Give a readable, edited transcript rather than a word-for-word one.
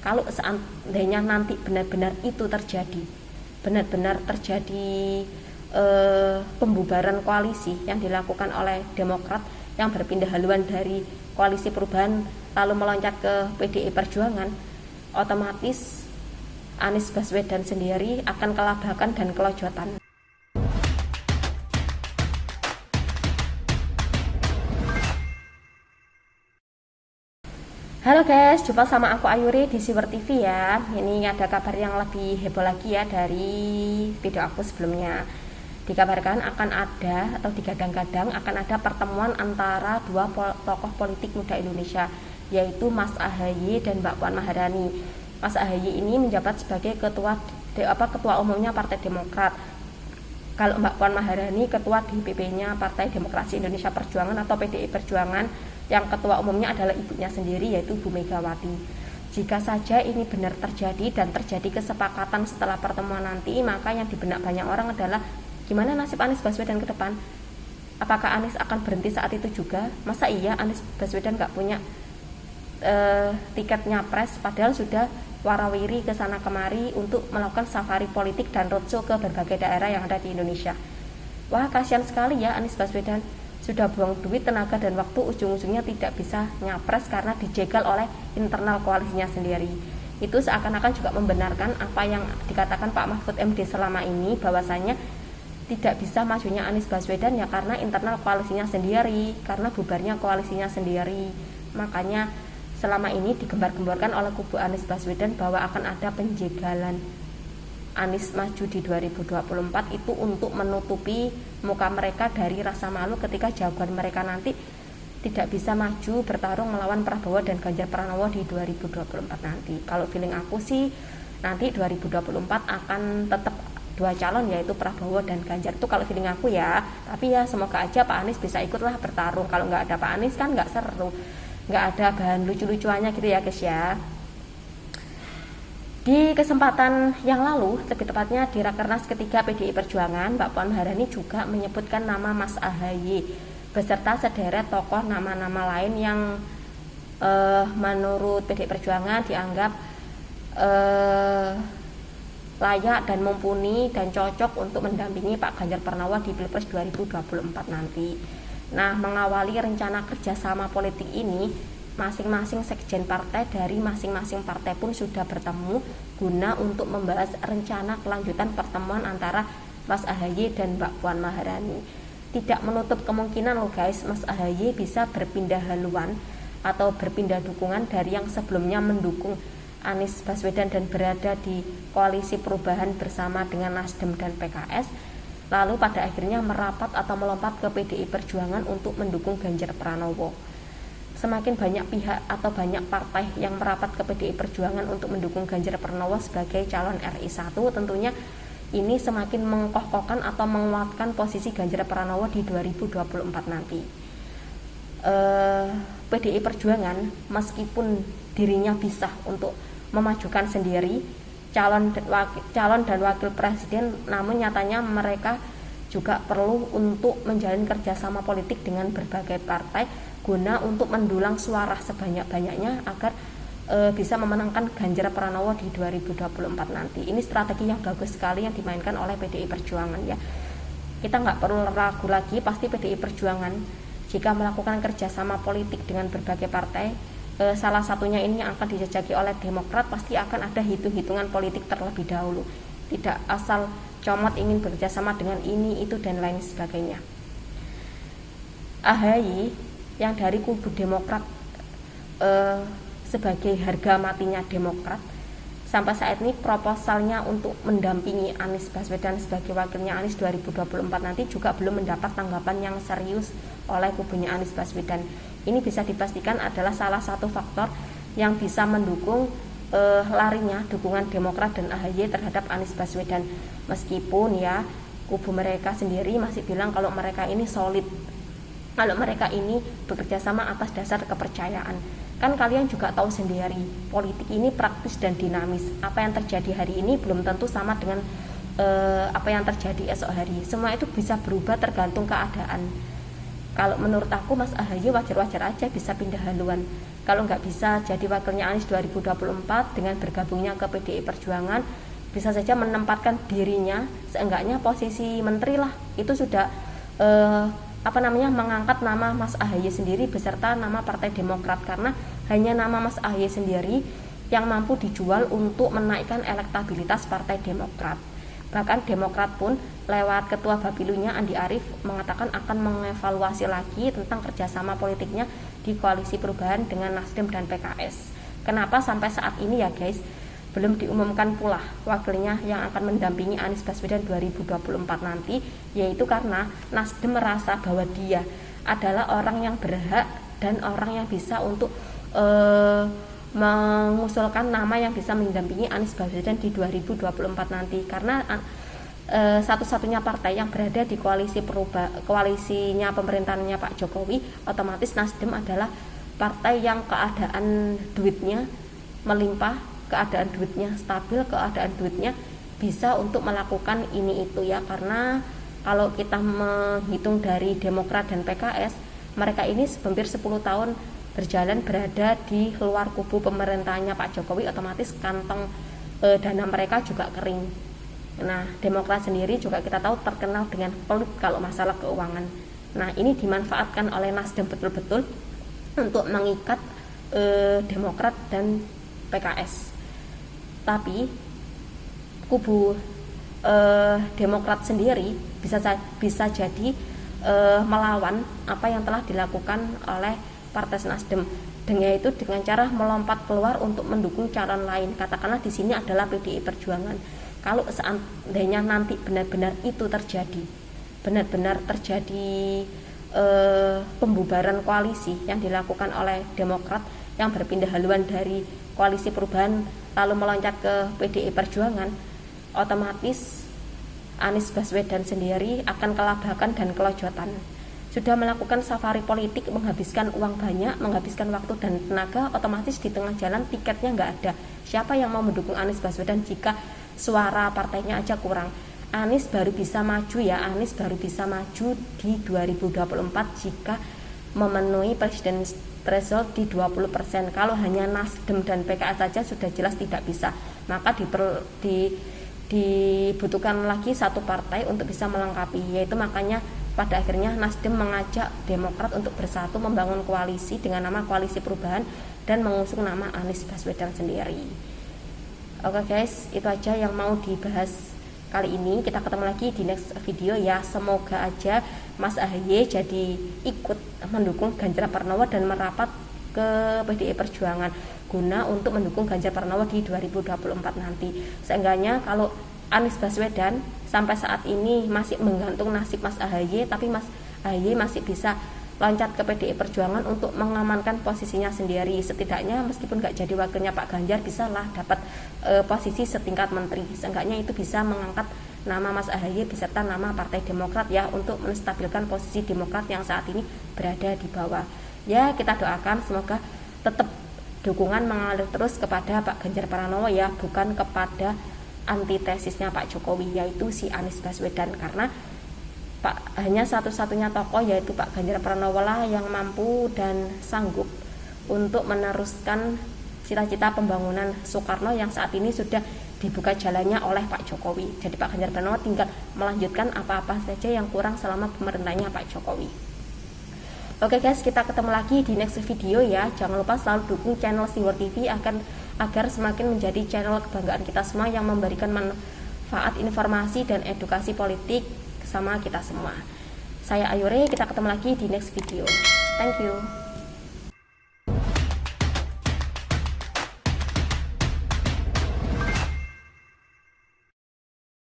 Kalau seandainya nanti benar-benar itu terjadi, benar-benar terjadi pembubaran koalisi yang dilakukan oleh Demokrat yang berpindah haluan dari koalisi perubahan lalu meloncat ke PDI Perjuangan, otomatis Anies Baswedan sendiri akan kelabakan dan kelojotan. Halo guys, jumpa sama aku Ayuri di Siwer TV ya. Ini ada kabar yang lebih heboh lagi ya dari video aku sebelumnya. Dikabarkan akan ada atau digadang-gadang akan ada pertemuan antara dua tokoh politik muda Indonesia, yaitu Mas Ahaye dan Mbak Puan Maharani. Mas Ahaye ini menjabat sebagai ketua umumnya Partai Demokrat. Kalau Mbak Puan Maharani ketua DPP-nya Partai Demokrasi Indonesia Perjuangan atau PDI Perjuangan, yang ketua umumnya adalah ibunya sendiri yaitu Bu Megawati. Jika saja ini benar terjadi dan terjadi kesepakatan setelah pertemuan nanti, maka yang di benak banyak orang adalah gimana nasib Anies Baswedan ke depan? Apakah Anies akan berhenti saat itu juga? Masa iya Anies Baswedan gak punya tiket nyapres, padahal sudah warawiri ke sana kemari untuk melakukan safari politik dan roadshow ke berbagai daerah yang ada di Indonesia. Wah, kasihan sekali ya Anies Baswedan, sudah buang duit, tenaga dan waktu, ujung-ujungnya tidak bisa nyapres karena dijegal oleh internal koalisinya sendiri. Itu seakan-akan juga membenarkan apa yang dikatakan Pak Mahfud MD selama ini, bahwasanya tidak bisa majunya Anies Baswedan ya karena internal koalisinya sendiri, karena bubarnya koalisinya sendiri. Makanya selama ini digembar-gemborkan oleh kubu Anies Baswedan bahwa akan ada penjegalan Anies maju di 2024 itu untuk menutupi muka mereka dari rasa malu ketika jawaban mereka nanti tidak bisa maju bertarung melawan Prabowo dan Ganjar Pranowo di 2024 nanti. Kalau feeling aku sih nanti 2024 akan tetap dua calon, yaitu Prabowo dan Ganjar. Itu kalau feeling aku ya. Tapi ya semoga aja Pak Anies bisa ikutlah bertarung. Kalau nggak ada Pak Anies kan nggak seru, nggak ada bahan lucu-lucuannya gitu ya guys ya. Di kesempatan yang lalu, lebih tepatnya di Rakernas ketiga PDI Perjuangan, Mbak Puan Maharani juga menyebutkan nama Mas Ahaye beserta sederet tokoh nama-nama lain yang menurut PDI Perjuangan dianggap layak dan mumpuni dan cocok untuk mendampingi Pak Ganjar Pranowo di Pilpres 2024 nanti. Nah, mengawali rencana kerjasama politik ini, masing-masing sekjen partai dari masing-masing partai pun sudah bertemu guna untuk membahas rencana kelanjutan pertemuan antara Mas Ahaye dan Mbak Puan Maharani. Tidak menutup kemungkinan loh guys, Mas Ahaye bisa berpindah haluan atau berpindah dukungan dari yang sebelumnya mendukung Anies Baswedan dan berada di koalisi perubahan bersama dengan Nasdem dan PKS, lalu pada akhirnya merapat atau melompat ke PDI Perjuangan untuk mendukung Ganjar Pranowo. Semakin banyak pihak atau banyak partai yang merapat ke PDI Perjuangan untuk mendukung Ganjar Pranowo sebagai calon RI 1, tentunya ini semakin mengkokohkan atau menguatkan posisi Ganjar Pranowo di 2024 nanti. PDI Perjuangan meskipun dirinya bisa untuk memajukan sendiri calon dan wakil presiden, namun nyatanya mereka juga perlu untuk menjalin kerjasama politik dengan berbagai partai guna untuk mendulang suara sebanyak-banyaknya agar bisa memenangkan Ganjar Pranowo di 2024 nanti. Ini strategi yang bagus sekali yang dimainkan oleh PDI Perjuangan ya. Kita nggak perlu ragu lagi, pasti PDI Perjuangan jika melakukan kerjasama politik dengan berbagai partai, salah satunya ini yang akan dijajaki oleh Demokrat, pasti akan ada hitung-hitungan politik terlebih dahulu. Tidak asal comot ingin bekerjasama dengan ini, itu dan lain sebagainya. Ahaye yang dari kubu Demokrat sebagai harga matinya Demokrat, sampai saat ini proposalnya untuk mendampingi Anies Baswedan sebagai wakilnya Anies 2024 nanti juga belum mendapat tanggapan yang serius oleh kubunya Anies Baswedan. Ini bisa dipastikan adalah salah satu faktor yang bisa mendukung larinya dukungan Demokrat dan Ahaye terhadap Anies Baswedan. Meskipun ya kubu mereka sendiri masih bilang kalau mereka ini solid, kalau mereka ini bekerja sama atas dasar kepercayaan. Kan kalian juga tahu sendiri, politik ini praktis dan dinamis. Apa yang terjadi hari ini belum tentu sama dengan apa yang terjadi esok hari. Semua itu bisa berubah tergantung keadaan. Kalau menurut aku Mas Ahaye wajar-wajar aja bisa pindah haluan. kalau nggak bisa jadi wakilnya Anies 2024 dengan bergabungnya ke PDI Perjuangan, bisa saja menempatkan dirinya seenggaknya posisi menteri lah. Itu sudah mengangkat nama Mas AHY sendiri beserta nama Partai Demokrat, karena hanya nama Mas AHY sendiri yang mampu dijual untuk menaikkan elektabilitas Partai Demokrat. Bahkan Demokrat pun lewat Ketua Bapilunya Andi Arief mengatakan akan mengevaluasi lagi tentang kerjasama politiknya di Koalisi Perubahan dengan Nasdem dan PKS. Kenapa sampai saat ini ya guys belum diumumkan pula wakilnya yang akan mendampingi Anies Baswedan 2024 nanti, yaitu karena Nasdem merasa bahwa dia adalah orang yang berhak dan orang yang bisa untuk mengusulkan nama yang bisa mendampingi Anies Baswedan di 2024 nanti, karena satu-satunya partai yang berada di koalisinya pemerintahannya Pak Jokowi, otomatis Nasdem adalah partai yang keadaan duitnya melimpah, keadaan duitnya stabil, keadaan duitnya bisa untuk melakukan ini itu ya. Karena kalau kita menghitung dari Demokrat dan PKS, mereka ini hampir 10 tahun berjalan berada di luar kubu pemerintahannya Pak Jokowi, otomatis kantong dana mereka juga kering. Nah, Demokrat sendiri juga kita tahu terkenal dengan pelit kalau masalah keuangan. Nah, ini dimanfaatkan oleh Nasdem betul-betul untuk mengikat Demokrat dan PKS. Tapi kubu Demokrat sendiri bisa jadi melawan apa yang telah dilakukan oleh Partai Nasdem, yaitu dengan cara melompat keluar untuk mendukung calon lain. Katakanlah di sini adalah PDI Perjuangan. Kalau seandainya nanti benar-benar itu terjadi, pembubaran koalisi yang dilakukan oleh Demokrat yang berpindah haluan dari Koalisi Perubahan lalu meloncat ke PDI Perjuangan, otomatis Anies Baswedan sendiri akan kelabakan dan kelojotan. Sudah melakukan safari politik, menghabiskan uang banyak, menghabiskan waktu dan tenaga, otomatis di tengah jalan tiketnya nggak ada. Siapa yang mau mendukung Anies Baswedan jika suara partainya aja kurang? Anies baru bisa maju di 2024 jika memenuhi presiden threshold di 20%. Kalau hanya Nasdem dan PKS saja sudah jelas tidak bisa. Maka dibutuhkan lagi satu partai untuk bisa melengkapi, yaitu makanya pada akhirnya Nasdem mengajak Demokrat untuk bersatu membangun koalisi dengan nama Koalisi Perubahan dan mengusung nama Anies Baswedan sendiri. Oke guys, itu aja yang mau dibahas kali ini. Kita ketemu lagi di next video ya. Semoga aja Mas AHY jadi ikut mendukung Ganjar Pranowo dan merapat ke PDI Perjuangan guna untuk mendukung Ganjar Pranowo di 2024 nanti. Seenggaknya kalau Anies Baswedan sampai saat ini masih menggantung nasib Mas AHY, tapi Mas AHY masih bisa loncat ke PDI Perjuangan untuk mengamankan posisinya sendiri. Setidaknya meskipun gak jadi wakilnya Pak Ganjar, bisa lah dapat posisi setingkat menteri. Seenggaknya itu bisa mengangkat nama Mas AHY beserta nama Partai Demokrat ya, untuk menstabilkan posisi Demokrat yang saat ini berada di bawah. Ya, kita doakan semoga tetap dukungan mengalir terus kepada Pak Ganjar Pranowo ya, bukan kepada antitesisnya Pak Jokowi, yaitu si Anies Baswedan, karena hanya satu-satunya tokoh yaitu Pak Ganjar Pranowo lah yang mampu dan sanggup untuk meneruskan cita-cita pembangunan Soekarno yang saat ini sudah dibuka jalannya oleh Pak Jokowi. Jadi Pak Ganjar Pranowo tinggal melanjutkan apa-apa saja yang kurang selama pemerintahnya Pak Jokowi. Oke guys, kita ketemu lagi di next video ya. Jangan lupa selalu dukung channel Siwar TV agar semakin menjadi channel kebanggaan kita semua yang memberikan manfaat informasi dan edukasi politik sama kita semua. Saya Ayure, kita ketemu lagi di next video. Thank you.